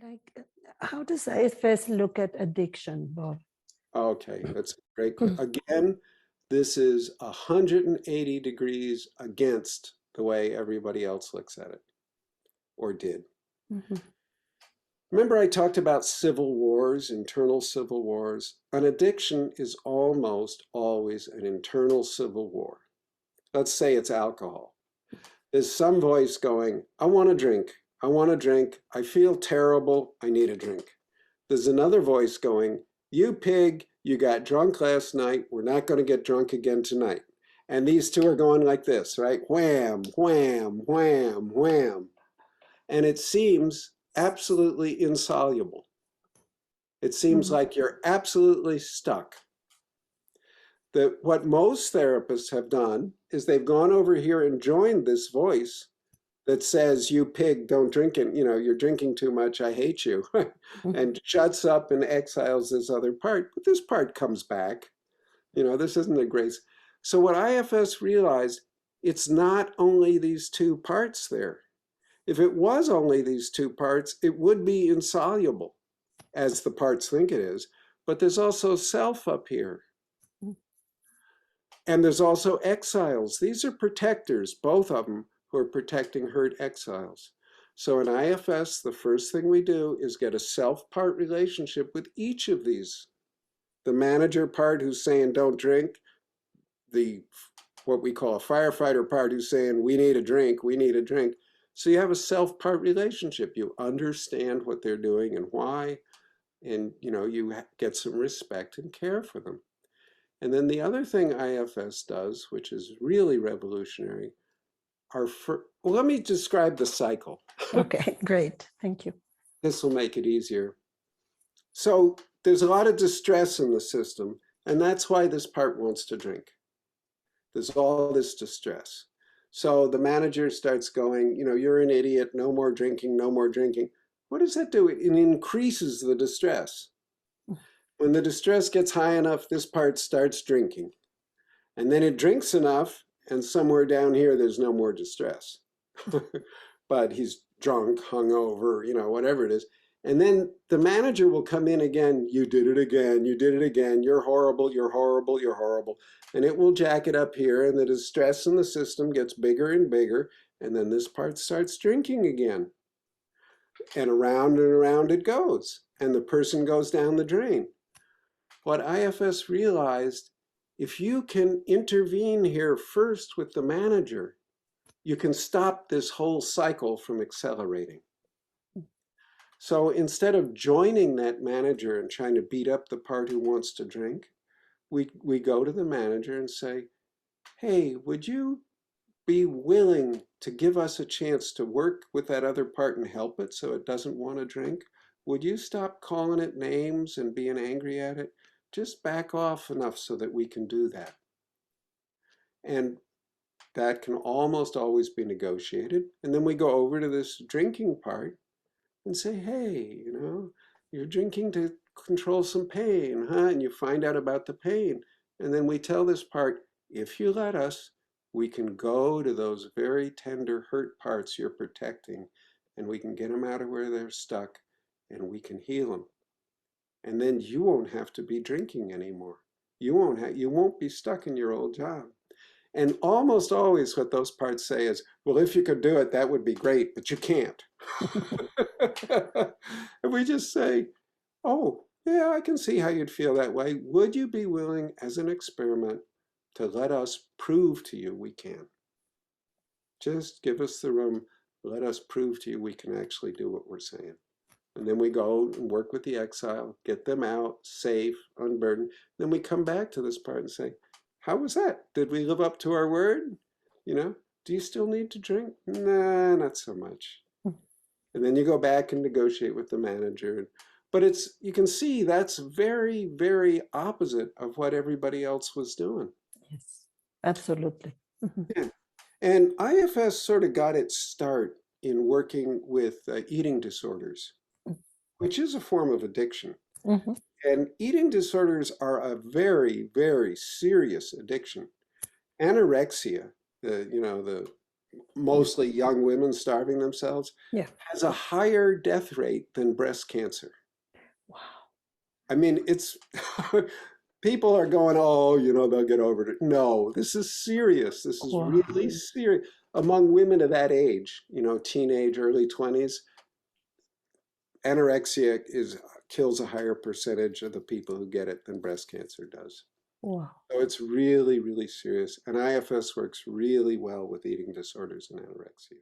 Like, how does IFS look at addiction, Bob? Okay, that's a great question. Again, this is 180 degrees against the way everybody else looks at it, or did. Mhm. Remember I talked about civil wars, internal civil wars? An addiction is almost always an internal civil war. Let's say it's alcohol. There's some voice going, I want to drink. I want to drink. I feel terrible. I need a drink. There's another voice going, you pig, you got drunk last night. We're not going to get drunk again tonight. And these two are going like this, right? Wham, wham, wham, wham. And it seems absolutely insoluble. It seems like you're absolutely stuck. What most therapists have done is they've gone over here and joined this voice that says, you pig, don't drink it, you're drinking too much, I hate you, and shuts up and exiles this other part. But this part comes back. This isn't a grace. So what IFS realized, it's not only these two parts there. If it was only these two parts, it would be insoluble, as the parts think it is. But there's also self up here. And there's also exiles. These are protectors, both of them, who are protecting hurt exiles. So in IFS, the first thing we do is get a self-part relationship with each of these. The manager part who's saying don't drink, what we call a firefighter part who's saying we need a drink, we need a drink. So you have a self-part relationship. You understand what they're doing and why, and you get some respect and care for them. And then the other thing IFS does, which is really revolutionary, well, let me describe the cycle. Okay, great. Thank you. This will make it easier. So there's a lot of distress in the system, and that's why this part wants to drink. There's all this distress. So the manager starts going, you're an idiot, no more drinking, no more drinking. What does that do? It increases the distress. When the distress gets high enough, this part starts drinking. And then it drinks enough, and somewhere down here, there's no more distress. But he's drunk, hungover, whatever it is. And then the manager will come in again, you did it again, you did it again, you're horrible, you're horrible, you're horrible. And it will jack it up here, and the distress in the system gets bigger and bigger, and then this part starts drinking again. And around it goes, and the person goes down the drain. What IFS realized, if you can intervene here first with the manager, you can stop this whole cycle from accelerating. So instead of joining that manager and trying to beat up the part who wants to drink, we go to the manager and say, hey, would you be willing to give us a chance to work with that other part and help it so it doesn't want to drink? Would you stop calling it names and being angry at it? Just back off enough so that we can do that. And that can almost always be negotiated. And then we go over to this drinking part and say, hey, you're drinking to control some pain, huh? And you find out about the pain. And then we tell this part, if you let us, we can go to those very tender hurt parts you're protecting, and we can get them out of where they're stuck, and we can heal them. And then you won't have to be drinking anymore. You won't be stuck in your old job. And almost always what those parts say is, well, if you could do it, that would be great, but you can't. And we just say, oh, yeah, I can see how you'd feel that way. Would you be willing, as an experiment, to let us prove to you we can? Just give us the room. Let us prove to you we can actually do what we're saying. And then we go and work with the exile, get them out, safe, unburdened. Then we come back to this part and say, how was that? Did we live up to our word? Do you still need to drink? Nah, not so much. And then you go back and negotiate with the manager. But you can see that's very, very opposite of what everybody else was doing. Yes, absolutely. Yeah. And IFS sort of got its start in working with eating disorders, which is a form of addiction. And eating disorders are a very, very serious addiction. Anorexia, the mostly young women starving themselves, Yeah. has a higher death rate than breast cancer. Wow. I mean, it's people are going, oh, you know, they'll get over it. No, this is serious. This is Wow. really serious. Among women of that age, you know, teenage, early 20s, anorexia kills a higher percentage of the people who get it than breast cancer does. Wow. So it's really, really serious. And IFS works really well with eating disorders and anorexia.